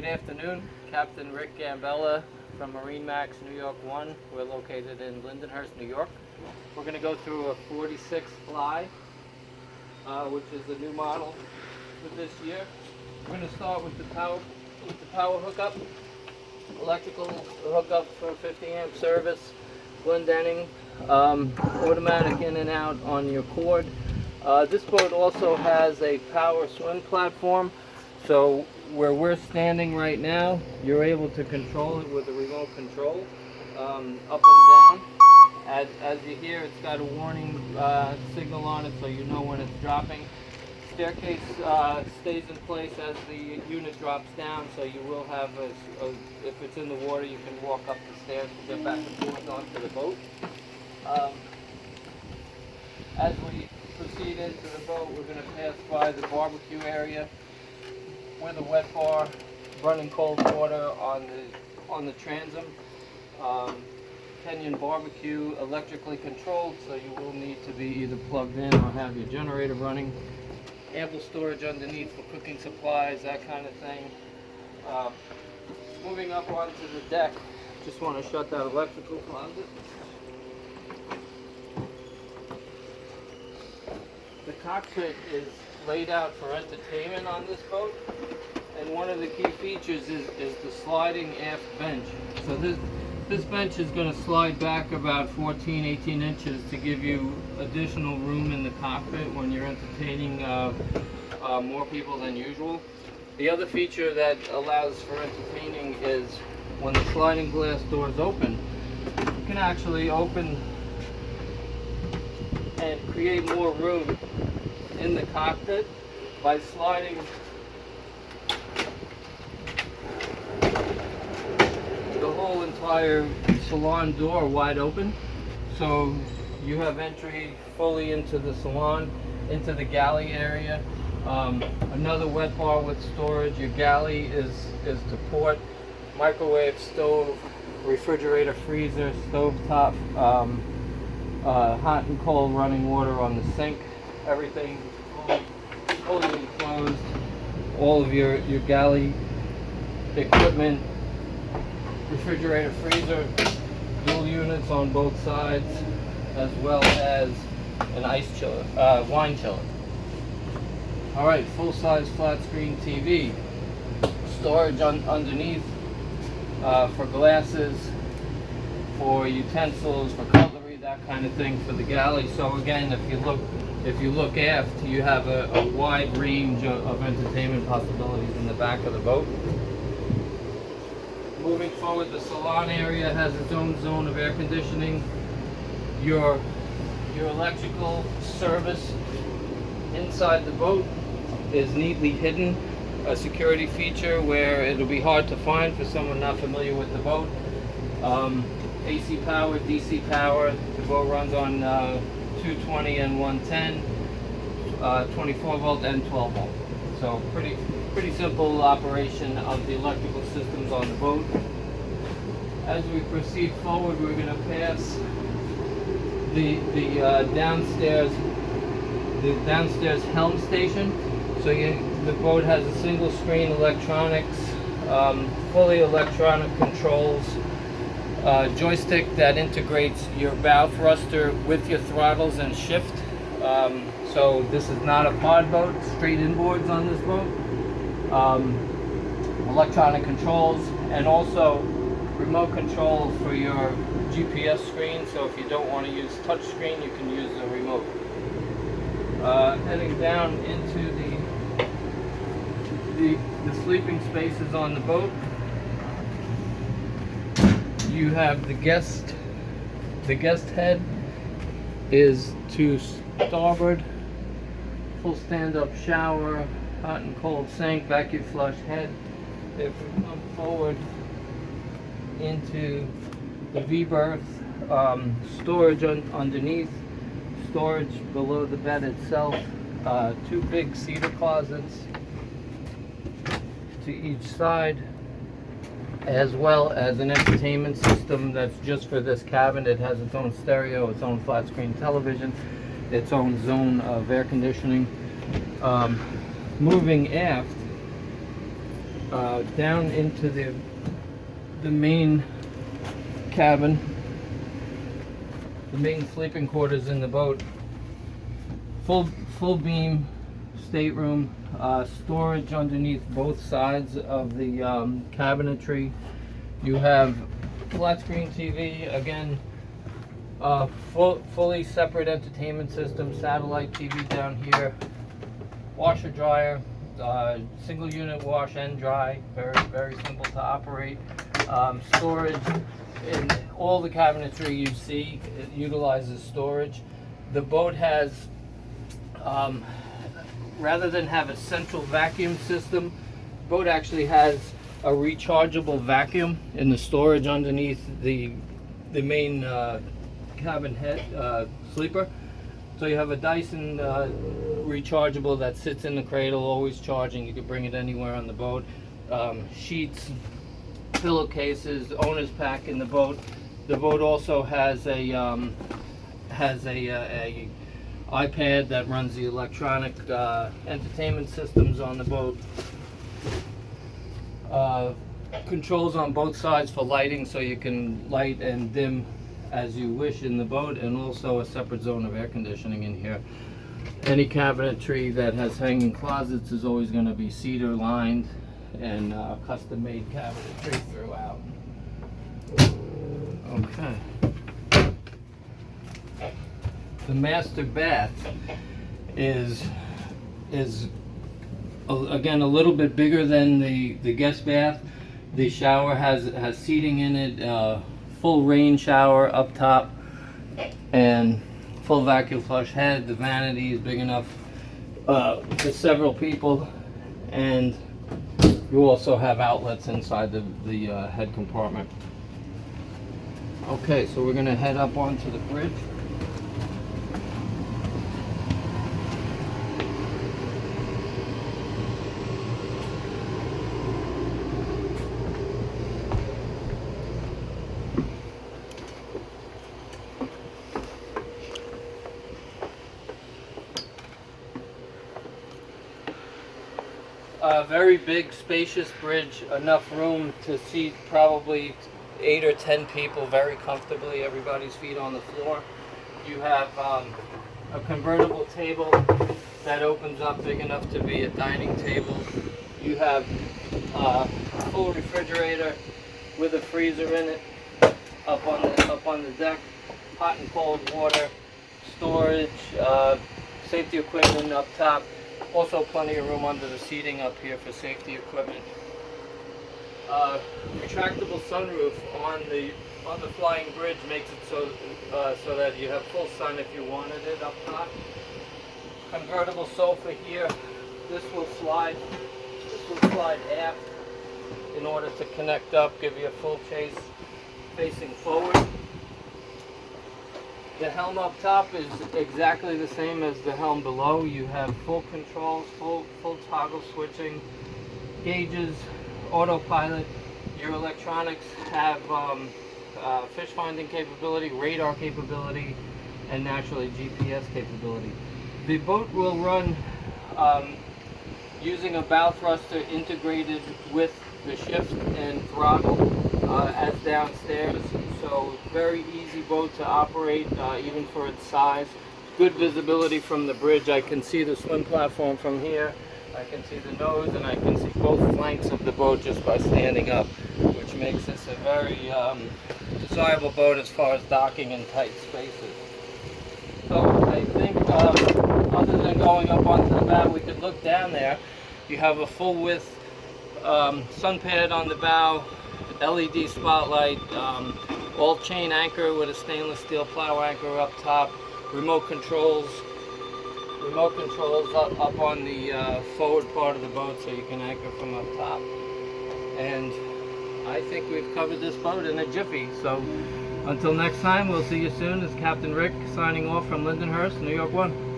Good afternoon, Captain Rick Gambella from MarineMax New York 1. We're located in Lindenhurst, New York. We're going to go through a 46 Fly, which is a new model for this year. We're going to start with the power hookup, electrical hookup for 50 amp service, blendening, automatic in and out on your cord. This boat also has a power swim platform, so where we're standing right now, you're able to control it with a remote control, up and down. As you hear, it's got a warning signal on it, so you know when it's dropping. Staircase stays in place as the unit drops down, so you will have if it's in the water, you can walk up the stairs to get back and forth onto the boat. As we proceed into the boat, we're going to pass by the barbecue area with a wet bar, running cold water on the transom. Kenyan barbecue, electrically controlled, so you will need to be either plugged in or have your generator running. Ample storage underneath for cooking supplies, that kind of thing. Moving up onto the deck, just want to shut that electrical closet. The cockpit is laid out for entertainment on this boat, and one of the key features is the sliding aft bench. So this bench is going to slide back about 18 inches to give you additional room in the cockpit when you're entertaining more people than usual. The other feature that allows for entertaining is when the sliding glass doors open, you can actually open and create more room in the cockpit by sliding the whole entire salon door wide open, so you have entry fully into the salon, into the galley area. Another wet bar with storage. Your galley is to port, microwave, stove, refrigerator, freezer, stove top, hot and cold running water on the sink. Everything fully enclosed. All of your galley equipment, refrigerator, freezer, dual units on both sides, as well as an ice chiller, wine chiller. All right, full-size flat screen TV, storage underneath for glasses, for utensils, for cutlery, that kind of thing for the galley. So again, if you look aft, you have a wide range of entertainment possibilities in the back of the boat. Moving forward, the salon area has its own zone of air conditioning. Your electrical service inside the boat is neatly hidden, a security feature where it'll be hard to find for someone not familiar with the boat. AC power, DC power. The boat runs on 220 and 110, 24 volt and 12 volt. So pretty simple operation of the electrical systems on the boat. As we proceed forward, we're going to pass the downstairs helm station. So the boat has a single screen electronics, fully electronic controls, joystick that integrates your bow thruster with your throttles and shift. So this is not a pod boat, straight inboards on this boat. Electronic controls, and also remote control for your GPS screen. So if you don't want to use touch screen, you can use a remote. Heading down into the sleeping spaces on the boat, you have the guest head is to starboard, full stand-up shower, hot and cold sink, vacuum flush head. If we come forward into the V-berth, storage underneath, storage below the bed itself, two big cedar closets to each side, as well as an entertainment system that's just for this cabin. It has its own stereo, its own flat screen television, its own zone of air conditioning. Moving aft, down into the main cabin, the main sleeping quarters in the boat. Full beam stateroom, storage underneath both sides of the cabinetry. You have flat screen TV, again, fully separate entertainment system, satellite TV down here, washer dryer, single unit wash and dry, very simple to operate. Storage in all the cabinetry you see, it utilizes storage. The boat has, rather than have a central vacuum system, the boat actually has a rechargeable vacuum in the storage underneath the main cabin head sleeper. So you have a Dyson rechargeable that sits in the cradle, always charging. You can bring it anywhere on the boat. Sheets, pillowcases, owner's pack in the boat. The boat also has a iPad that runs the electronic entertainment systems on the boat. Controls on both sides for lighting, so you can light and dim as you wish in the boat, and also a separate zone of air conditioning in here. Any cabinetry that has hanging closets is always going to be cedar lined and custom made cabinetry throughout. Okay. The master bath is again a little bit bigger than the guest bath. The shower has seating in it, full rain shower up top, and full vacuum flush head. The vanity is big enough for several people, and you also have outlets inside the head compartment. Okay, so we're going to head up onto the bridge. A very big, spacious bridge, enough room to seat probably 8 or 10 people very comfortably, everybody's feet on the floor. You have a convertible table that opens up big enough to be a dining table. You have a full refrigerator with a freezer in it up on the deck, hot and cold water, storage, safety equipment up top. Also plenty of room under the seating up here for safety equipment. Retractable sunroof on the flying bridge makes it so that you have full sun if you wanted it up top. Convertible sofa here. This will slide aft in order to connect up, give you a full chase facing forward. The helm up top is exactly the same as the helm below. You have full controls, full toggle switching, gauges, autopilot. Your electronics have fish finding capability, radar capability, and naturally GPS capability. The boat will run using a bow thruster integrated with the shift and throttle as downstairs. So very easy boat to operate, even for its size. Good visibility from the bridge. I can see the swim platform from here. I can see the nose, and I can see both flanks of the boat just by standing up, which makes this a very desirable boat as far as docking in tight spaces. So I think other than going up onto the bow, we could look down there. You have a full width sun pad on the bow, LED spotlight, all chain anchor with a stainless steel plow anchor up top, remote controls up on the forward part of the boat so you can anchor from up top. And I think we've covered this boat in a jiffy. So until next time, we'll see you soon. This is Captain Rick signing off from Lindenhurst, New York 1.